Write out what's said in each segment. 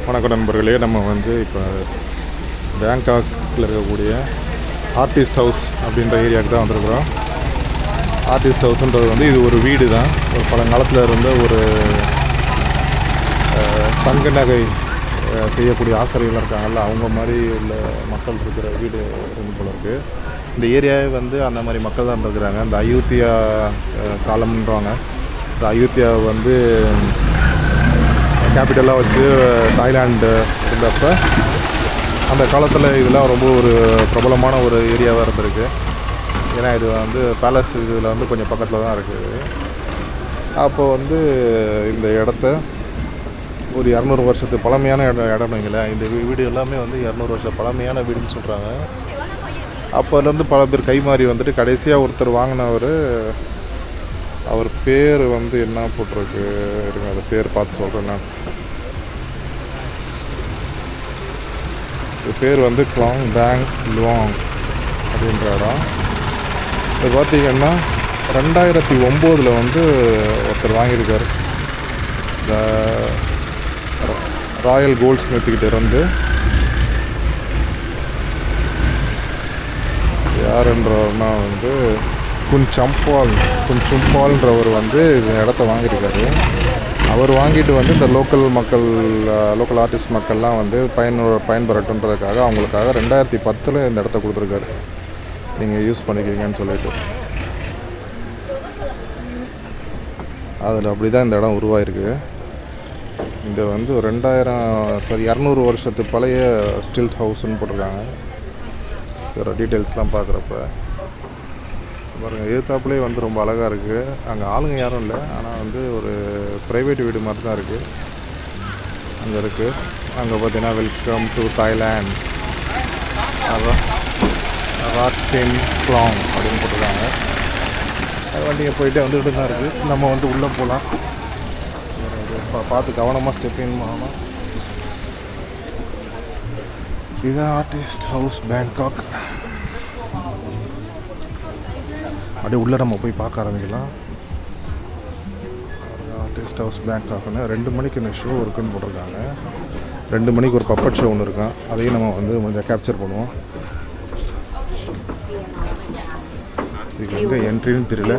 வணக்கம் நண்பர்களே, நம்ம வந்து இப்போ பேங்காக்கில் இருக்கக்கூடிய ஆர்டிஸ்ட் ஹவுஸ் அப்படின்ற ஏரியாவுக்கு தான் வந்திருக்கிறோம். ஆர்டிஸ்ட் ஹவுஸ்ன்றது வந்து இது ஒரு வீடு தான். ஒரு பழங்காலத்தில் இருந்த ஒரு தங்க நகை செய்யக்கூடிய ஆசிரியர்கள் இருக்காங்கல்ல, அவங்க மாதிரி உள்ள மக்கள் இருக்கிற வீடு இருந்து போல இருக்குது. இந்த ஏரியாவே வந்து அந்த மாதிரி மக்கள் தான் இருக்கிறாங்க. இந்த அயோத்தியா காலம்ன்றவாங்க. இந்த அயோத்தியா வந்து கேபிட்டலாக வச்சு தாய்லாண்டு இருந்தப்போ அந்த காலத்தில் இதெல்லாம் ரொம்ப ஒரு பிரபலமான ஒரு ஏரியாவாக இருந்திருக்கு. ஏன்னா இது வந்து பேலஸ் இதில் வந்து கொஞ்சம் பக்கத்தில் தான் இருக்குது. அப்போது வந்து இந்த இடத்த ஒரு 200 வருஷத்து பழமையான இடம் வைங்களேன். இந்த வீடு எல்லாமே வந்து 200 வருஷம் பழமையான வீடுன்னு சொல்கிறாங்க. அப்போலேருந்து பல பேர் கைமாறி வந்துட்டு கடைசியாக ஒருத்தர் வாங்கினவர், அவர் பேர் வந்து என்ன போட்டிருக்கு இருங்க, அந்த பேர் பார்த்து சொல்கிறேன் நான். பேர் வந்து க்ளாங் பேங் லுவாங் அப்படின்ற இடம். இது பார்த்திங்கன்னா 2009 வந்து ஒருத்தர் வாங்கியிருக்கார். இந்த ராயல் கோல்ட் ஸ்மித்துக்கிட்ட இருந்து யாருன்றவர்னா வந்து குன்சும்பால்ன்றவர் வந்து இந்த இடத்த வாங்கியிருக்காரு. அவர் வாங்கிட்டு வந்து இந்த லோக்கல் ஆர்டிஸ்ட் மக்கள்லாம் வந்து பயன்பெறட்டுன்றதுக்காக அவங்களுக்காக 2010 இந்த இடத்த கொடுத்துருக்காரு. நீங்கள் யூஸ் பண்ணிக்கிறீங்கன்னு சொல்லிட்டு அதில் அப்படி தான் இந்த இடம் உருவாயிருக்கு. இந்த வந்து 200 வருஷத்து பழைய ஸ்டில்ட் ஹவுஸ்ன்னு போட்டிருக்காங்க. இதோட டீட்டெயில்ஸ்லாம் பார்க்குறப்ப பாருங்கள், எதிர்த்தாப்புலேயே வந்து ரொம்ப அழகாக இருக்குது. அங்கே ஆளுங்க யாரும் இல்லை, ஆனால் வந்து ஒரு ப்ரைவேட் வீடு மாதிரி தான் இருக்குது. அங்கே இருக்குது. அங்கே பார்த்தீங்கன்னா வெல்கம் டு தாய்லாண்ட் ராட்டின் க்ளாங் அப்படின்னு போட்டிருக்காங்க. அது வண்டியை போயிட்டே வந்துக்கிட்டு தான் இருக்குது. நம்ம வந்து உள்ளே போகலாம். பார்த்து கவனமாக ஸ்டெப்பிங் பண்ணணும். இதுதான் ஆர்டிஸ்ட் ஹவுஸ் பேங்காக். அப்படியே உள்ளே நம்ம போய் பார்க்க ஆரம்பிக்கலாம். ஆர்டிஸ்ட் ஹவுஸ் பேங்காக்னு 2 மணிக்கு இந்த ஷோ இருக்குதுன்னு போட்டிருக்காங்க. 2 மணிக்கு ஒரு பப்பட் ஷோ ஒன்று இருக்கும். அதையும் நம்ம வந்து கொஞ்சம் கேப்சர் பண்ணுவோம். இதுக்கு எங்கே என்ட்ரின்னு தெரியல.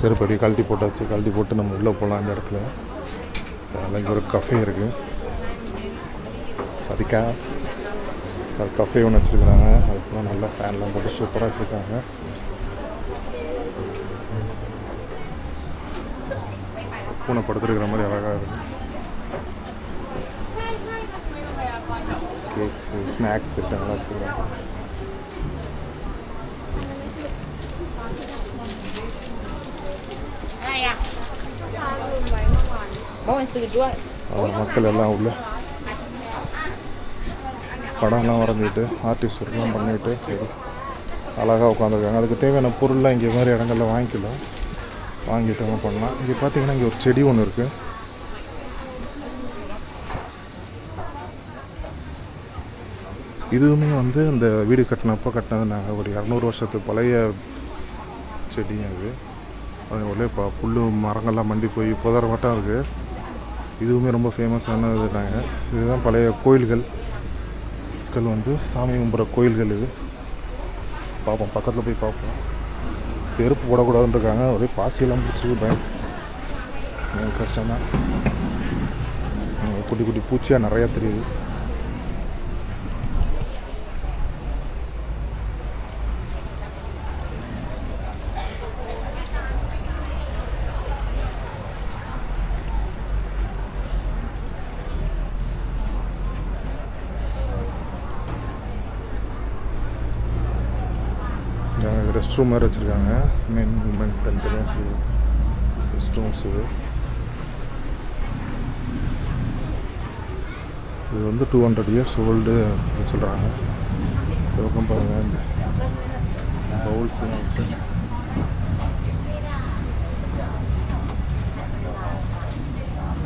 செருப்படி கழட்டி போட்டாச்சு. கழட்டி போட்டு நம்ம உள்ளே போகலாம். இந்த இடத்துல அதனால் இங்கே ஒரு கஃபே இருக்குது. கஃபே ஒன்று வச்சுருக்குறாங்க. அதுக்கெல்லாம் நல்லா ஃபேன்லாம் போட்டு சூப்பராக வச்சுருக்காங்க. பூனை படுத்துருக்கிற மாதிரி அழகாக இருக்குது. கேக்ஸு ஸ்நாக்ஸ் எல்லாம் வச்சுருக்காங்க. மக்கள் எல்லாம் உள்ள படம்லாம் வரைஞ்சிட்டு ஆர்டிஸ்ட் ஒர்க்லாம் பண்ணிவிட்டு அழகாக உட்காந்துருக்காங்க. அதுக்கு தேவையான பொருள்லாம் இங்கே மாதிரி இடங்கள்ல வாங்கிட்டு அவங்க பண்ணலாம். இங்கே பார்த்தீங்கன்னா இங்கே ஒரு செடி ஒன்று இருக்குது. இதுவுமே வந்து அந்த வீடு கட்டினப்போ கட்டினது நாங்கள் ஒரு 200 வருஷத்து பழைய செடி. அது ஒரே புல் மரங்கள்லாம் மண்டி போய் புதற மட்டும் இருக்குது. இதுவுமே ரொம்ப ஃபேமஸானது. இதுதான் பழைய கோயில்கள் வந்து சாமி கும்பிட்ற கோயில்கள். இது பார்ப்போம், பக்கத்தில் போய் பார்ப்போம். செருப்பு போடக்கூடாதுன்னு இருக்காங்க. ஒரே பாசியெல்லாம் பிடிச்சி கஷ்டம்தான். குட்டி குட்டி பூச்சியாக நிறையா தெரியுது. ரெஸ்ட் ரூம் மாதிரி வச்சுருக்காங்க. மென் உமன் தனித்தனியாக சொல்லி ரெஸ்ட் ரூம்ஸ். இது வந்து 200 years ஓல்டு அப்படின்னு சொல்கிறாங்க. இந்த பக்கம் பாருங்கள், இந்த பவுல்ஸும் இருக்குது.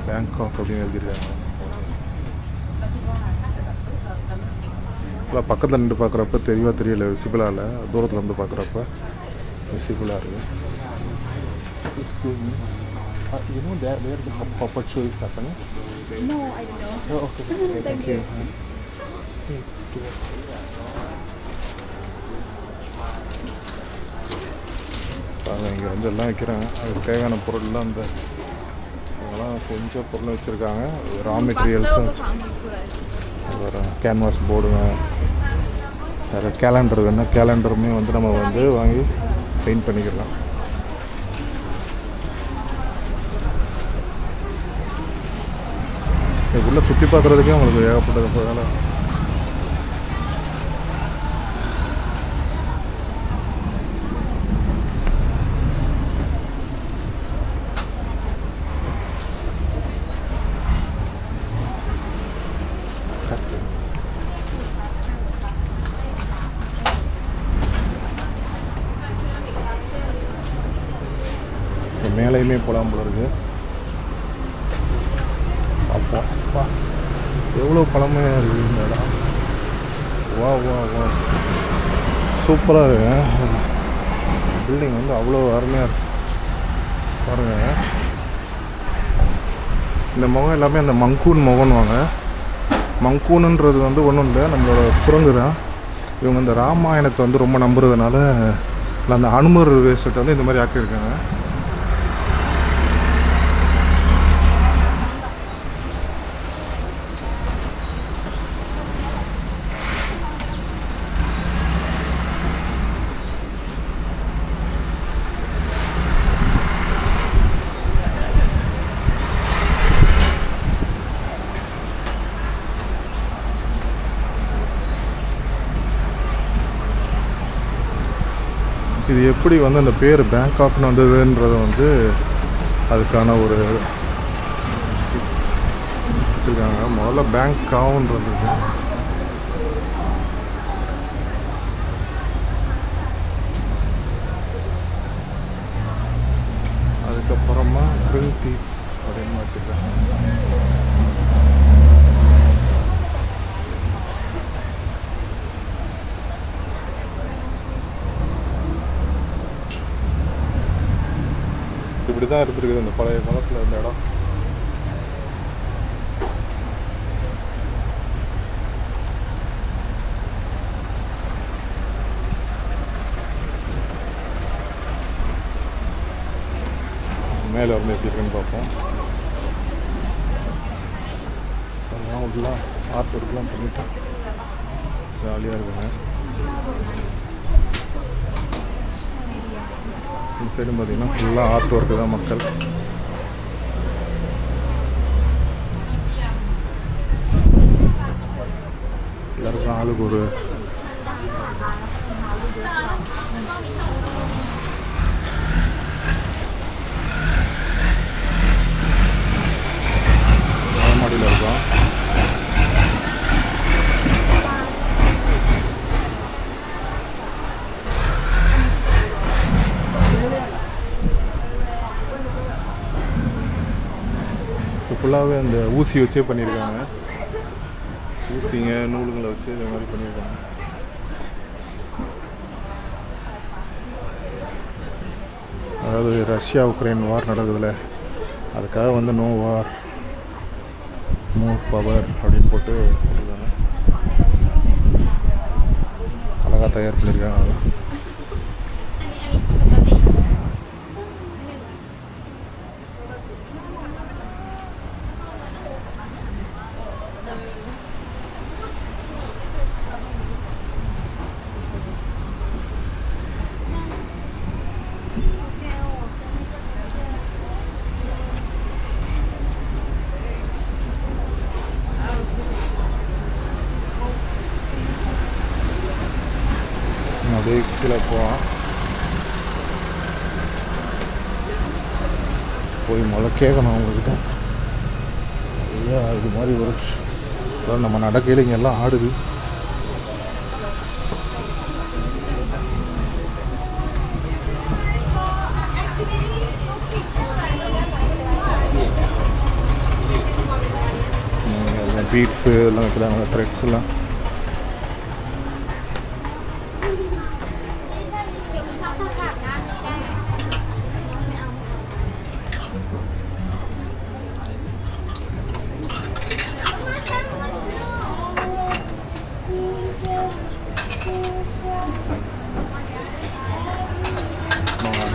பேங்காக் அப்படின்னு எழுதியிருக்காங்க. இல்லை பக்கத்தில் நின்று பார்க்குறப்ப தெரியல, விசிபிளாக இல்லை. தூரத்தில் இருந்து பார்க்குறப்ப விசிபிளாக இருக்குது. Excuse me. You know that where the puppet show is happening? No, I don't know. Oh, okay. Thank you. பாருங்கள், இங்கே வந்து எல்லாம் வைக்கிறாங்க. அதுக்கு தேவையான பொருள்லாம் அந்த இதெல்லாம் செஞ்ச பொருள் வச்சுருக்காங்க. ரா மெட்டீரியல்ஸும் வேறு கேன்வாஸ் போர்டுங்க, வேறு கேலண்டர் வேணும். கேலண்டருமே வந்து நம்ம வந்து வாங்கி பெயிண்ட் பண்ணிக்கலாம். இதுக்குள்ளே சுற்றி பார்க்குறதுக்கே உங்களுக்கு ஏகப்பட்டது வேலை. மேலேயுமே போகலாம் போல இருக்குது. அப்பா எவ்வளோ பழமையாக இருக்குது இந்த இடம். வா வா வா சூப்பராக இருக்கு. பில்டிங் வந்து அவ்வளோ அருமையாக இருக்கு பாருங்கள். இந்த முகம் எல்லாமே அந்த மங்கூன் முகம்னுவாங்க. மங்கூனுன்றது வந்து ஒன்றும் இல்லை, நம்மளோட குரங்கு தான். இவங்க இந்த ராமாயணத்தை வந்து ரொம்ப நம்புறதுனால இல்லை அந்த அனுமர் வேஷத்தை வந்து இந்த மாதிரி ஆக்கியிருக்காங்க. இது எப்படி வந்து அந்த பேர் பேங்காக்னு வந்ததுன்றது வந்து அதுக்கான ஒரு வச்சுருக்காங்க. முதல்ல பேங்காக்ன்றது அதுக்கப்புறமா கிருந்தி அப்படின்னு வச்சுருக்காங்க. இப்படி தான் இருந்திருக்குது இந்த பழைய காலத்தில் இந்த இடம். மேலே வந்து எப்படி இருக்குன்னு பார்ப்போம். அதெல்லாம் உள்ள ஆர்ட் ஒர்க்லாம் பண்ணிட்டேன், ஜாலியாக இருக்குங்க. இந்த சைடு பார்த்தீங்கன்னா ஃபுல்லாக ஆர்ட் ஒர்க்கு தான் மக்கள். எல்லாருக்கும் ஆளுக்கு ஒரு மாடியில் இருக்கோம். ஃபுல்லாகவே அந்த ஊசி வச்சே பண்ணியிருக்காங்க. ஊசிங்க நூலுங்களை வச்சு இது மாதிரி பண்ணியிருக்காங்க. அதாவது ரஷ்யா உக்ரைன் வார் நடக்குதுல்ல, அதுக்காக வந்து நோ வார் நோ பவர் அப்படின்னு போட்டு போட்டிருக்காங்க. அழகாக தயார் பண்ணியிருக்காங்க. அப்படியே கீழே போகலாம். போய் முதல்ல கேட்கணும் அவங்கக்கிட்ட. ஐயா இது மாதிரி ஒரு நம்ம நடக்கையில் இங்கெல்லாம் ஆடுது. பீட்ஸு எல்லாம் வைக்கிறாங்க, த்ரெட்ஸ் எல்லாம்.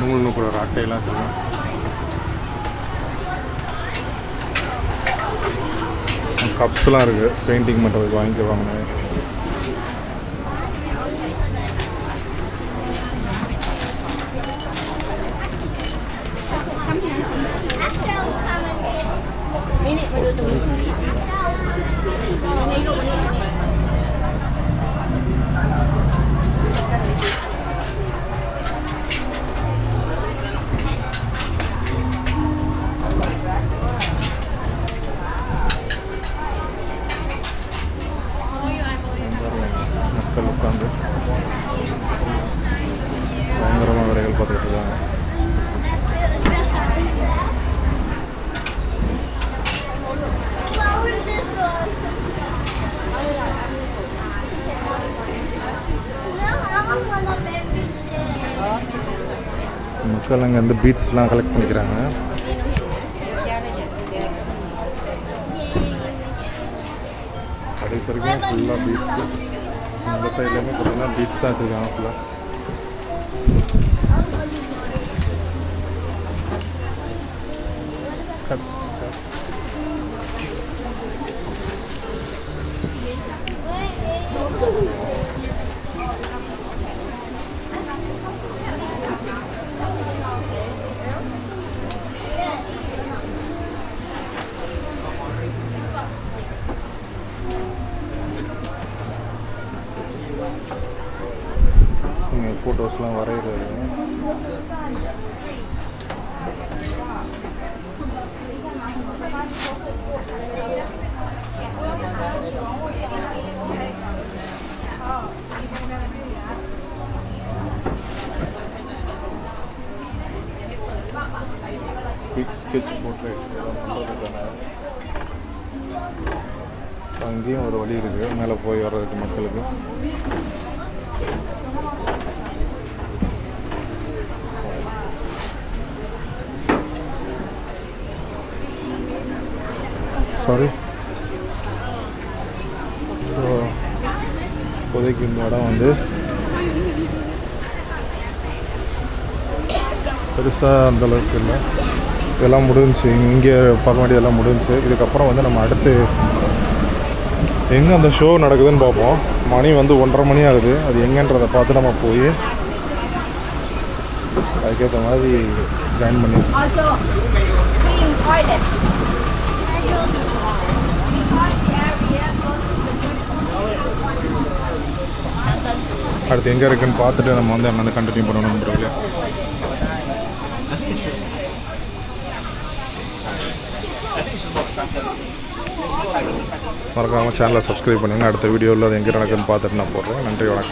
நூல் நூக்குற அட்டையெல்லாம் சொல்லுவேன். கப்ஸ்லாம் இருக்குது, பெயிண்டிங் பண்ணுறதுக்கு வாங்கிக்குவாங்க. மக்கள் உட்காந்து பயங்கரமாக வேலைகள் பார்த்துக்கிட்டு இருக்காங்க. மக்கள் அங்கே வந்து பீட்ஸ்லாம் கலெக்ட் பண்ணிக்கிறாங்க. கடைசி வரைக்கும் ஃபுல்லாக பீட்ஸ். அந்த சைட்லேயுமே பார்த்தீங்கன்னா பீட்ஸ் தான் வச்சுருக்காங்க ஃபுல்லாக. ஃபோட்டோஸ்லாம் வரைகிறது. பிக் ஸ்கெட்ச் போர்ட்ரேட் பண்ணுறதுக்கான அங்கேயும் ஒரு வழி இருக்குது மேலே போய் வர்றதுக்கு மக்களுக்கு. சாரி, ஸோ இப்போதைக்கு இந்த இடம் வந்து பெருசாக அந்தளவுக்கு இல்லை. இதெல்லாம் முடிஞ்சிச்சு, இங்கே பார்க்க வேண்டியதெல்லாம் முடிஞ்சிச்சு. இதுக்கப்புறம் வந்து நம்ம அடுத்து எங்கே அந்த ஷோ நடக்குதுன்னு பார்ப்போம். மணி வந்து 1:30 மணி ஆகுது. அது எங்கன்றதை பார்த்து நம்ம போய் அதுக்கேற்ற மாதிரி ஜாயின் பண்ணிடுவோம். அடுத்து எங்கே இருக்குன்னு பார்த்துட்டு நம்ம வந்து அங்கே வந்து கண்டினியூ பண்ணணும் நண்பர்களே. மறக்காமல் சேனலை சப்ஸ்கிரைப் பண்ணுங்கள். அடுத்த வீடியோவில் அது எங்கே நடக்குதுன்னு பார்த்துட்டு நான் போடுறேன். நன்றி, வணக்கம்.